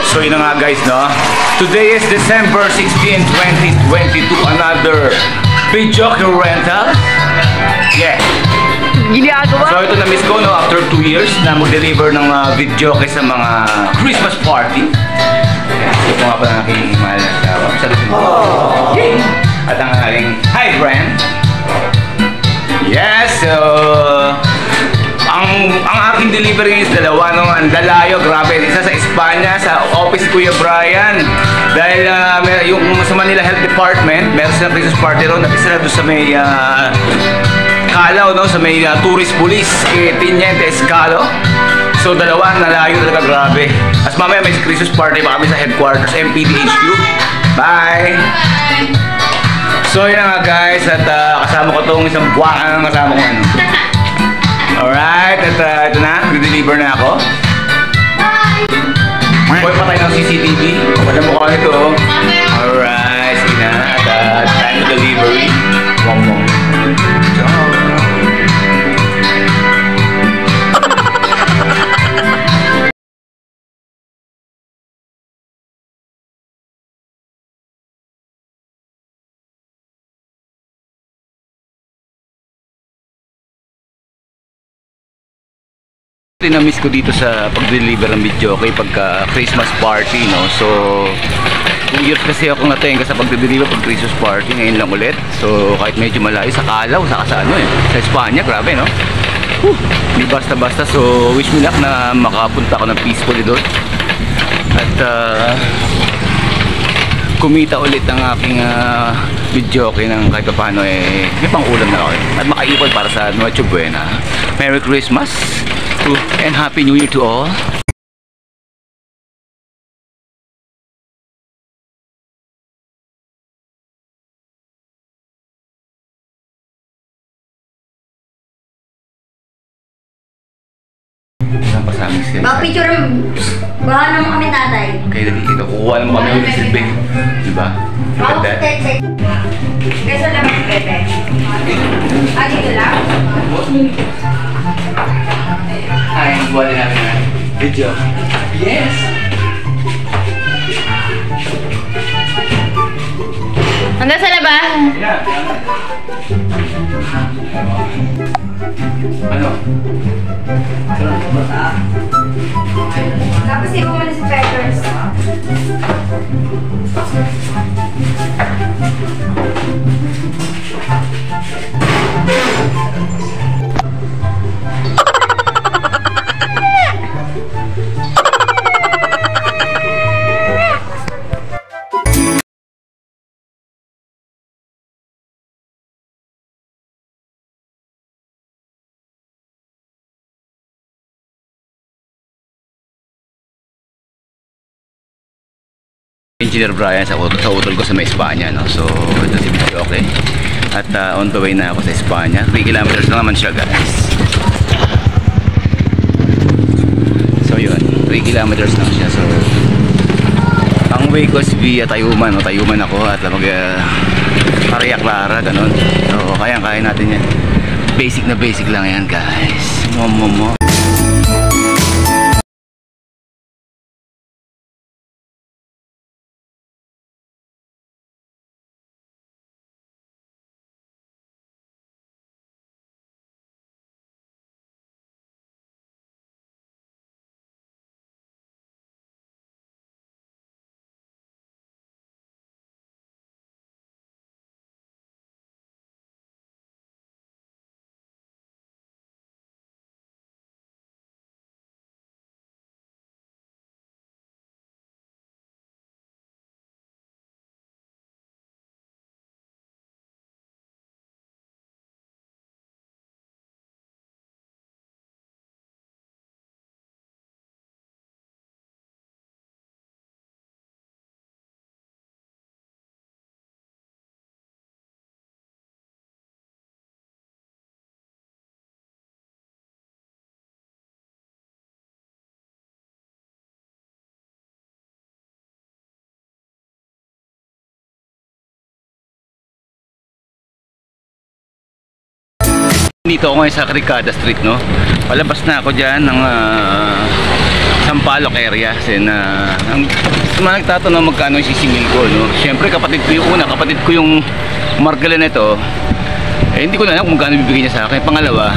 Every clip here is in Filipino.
So yun na nga guys, no? Today is December 16, 2022. Another video rental. Yeah. Ginagawa. So ito na-miss ko, no? After 2 years na mag-deliver ng video sa mga Christmas party. Ito nga pala aking mahal na tawa. Yay! At ang aking hi friend. Yes, so ang aking delivery is dalawa, no? Ang dalayo, grabe. Isa sa Espanya, sa office Kuya Brian. Dahil yung sa Manila Health Department, meron silang Christmas party ron. At isa na doon sa may Calaw, no? Sa may tourist police, Tiniente Escalo. So dalawa, nalayo talaga, grabe. As mamaya may Christmas party pa kami sa headquarters, MPDHQ. Bye! So yun nga guys, at kasama ko itong isang buwakang kasama ko ano. Alright, at ito na, nag-deliver na ako. Boy pa tayo ng CCTV. Wala mo ko nito. Alright, sige na. At time to delivery. Wong wong. Na-miss ko dito sa pag-deliver ng video pagka Christmas party, no? So 2 years kasi ako natenga sa pag-deliver pag Christmas party, ngayon lang ulit. So kahit medyo malayo sa Calaw, saka sa ano sa Espanya, grabe, no? Hindi basta-basta. So wish me luck na makapunta ako ng peacefully doon. At kumita ulit ang aking video ng kahit paano may pang-ulam na ako at makaipon para sa Noche Buena. Merry Christmas and Happy New Year to all. Pag-picture bahan naman kami tatay. Okay, dali. Kukuha naman kami ng silbing. Diba? Maganda. Kesa naman Pepe. Dito lang? Hi, buwan din namin na video. Yes! Hanggang sa labas. Ano? Tapos ibo mo na si Peppers. Engineer Brian sa utol ko sa may Espanya, no? So ito si video, okay? At on the way na ako sa Espanya. 3 kilometers lang naman siya, guys. So yun, 3 kilometers lang siya. So ang way ko is via Tayuman, no? Tayuman ako at Maria Clara, ganun. So kaya natin yan. Basic na basic lang yan, guys. Momo. Dito ako ngayon sa Cricada Street, no? Palabas na ako dyan ng Sampaloc area. Then, ang mga nagtatanong magkano yung sisingil ko, no? Siyempre, kapatid ko yung una. Kapatid ko yung Margala nito. Eh, hindi ko na alam kung magkano bibigay niya sa akin. Pangalawa,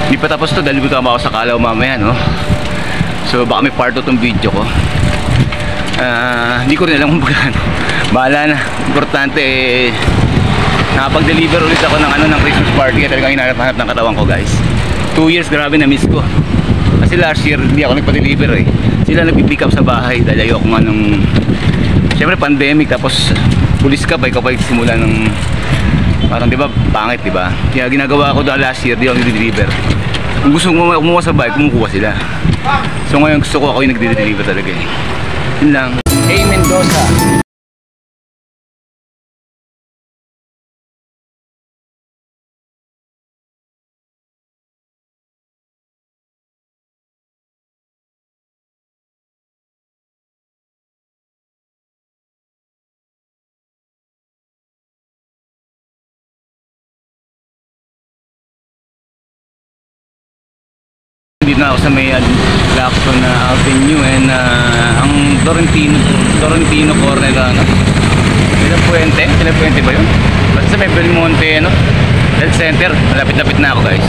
hindi pa tapos to dahil bigyan ako sa Kalaw mamaya, no? So, baka may part 2 tong video ko. Hindi ko rin alam kung magkano. Bahala na. Importante, nakapag-deliver ulit ako ng ng Christmas party. Kaya talagang hinahanap ng katawan ko, guys. 2 years, grabe na miss ko. Kasi last year hindi ako nagpa-deliver eh. Sila nagpi-pick up sa bahay dahil ayoko nga nung siyempre pandemic, tapos pulis ka pa, ikaw pa simula ng parang di ba pangit, di ba? Kaya ginagawa ko dahil last year di ako nag-deliver. Kung gusto kong kumuha sa bahay, kumukuha sila. So ngayon gusto ko ako yung nag-deliver talaga eh. Yun lang. Hey Mendoza. Dito na ako sa may Lacson na Avenue and ang Torrentino corner Sila Puente ba yun? Basta sa may Belmonte Health Center, malapit-lapit na ako, guys.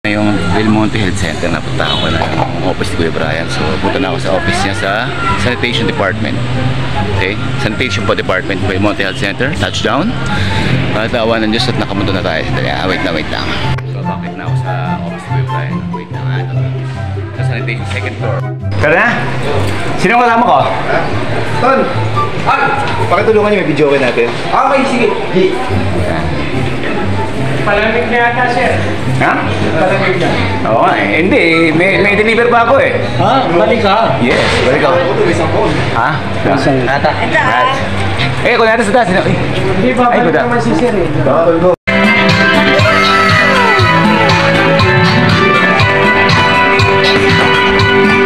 Yung Belmonte Health Center, napunta ko na yung office ni Kuya Brian. So punta na ako sa office niya sa Sanitation Department. Okay? Sanitation po Department, Belmonte Health Center, touchdown. Patawa ng Diyos at nakamunto na tayo. Wait lang. So bakit na ako sa office ni Kuya Brian. Wait na nga. Sa Sanitation, second floor. Tara na? Sino ang kasama ko? Ton! Pakitulungan niyo, may video ko natin. Okay, sige. Palamig na yata, sir. Ha? Palamig na. Oo nga eh. Hindi, may deliver pa ako eh. Ha? Balik ka? Yes, balik ako. Ha? Ata. Eh, kung natin sa taas. Hindi ba? Ay, Balik kuda. naman si sir eh.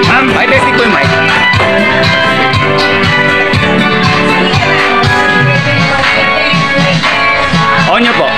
Ma'am, ay testing ko yung mic. On nyo po.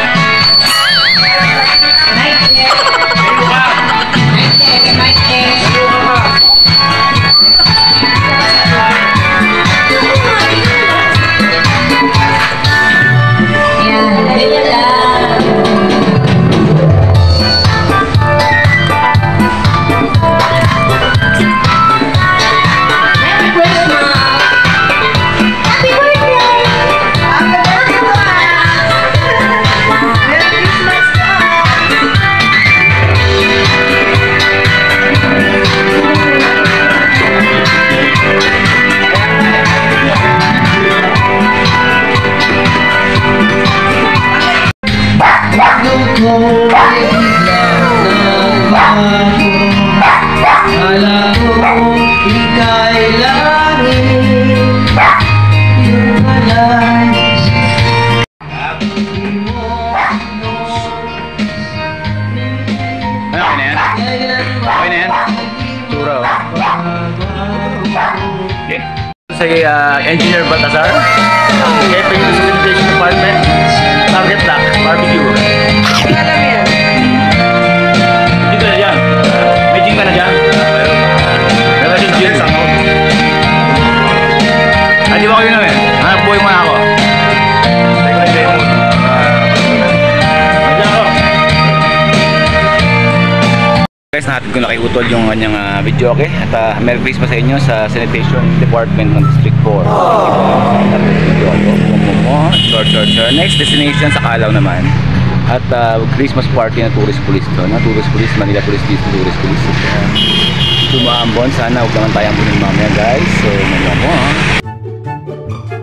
Akala ko ika'y langit, yung alay Okay na yan? Okay na yan? Tura oh. Okay. Si Engineer Baltasar, Hepe ng Sanitation Department, Target Lock, Barbecue. Dito na dyan. May jing ka na dyan. Meron yung jing. Di ba kayo namin? Hanap buhay mo na ako. Guys, natin kung nakiutol yung kanyang video, okay? At Merry Christmas sa inyo sa Sanitation Department ng District 4. Sure. Next destination sa Calao naman. At Christmas party na Tourist Police to. Tourist Police, Manila Police dito, Tourist Police. Tumaambon, sana huwag naman tayong bunin mamaya guys. So, maganda mo ha.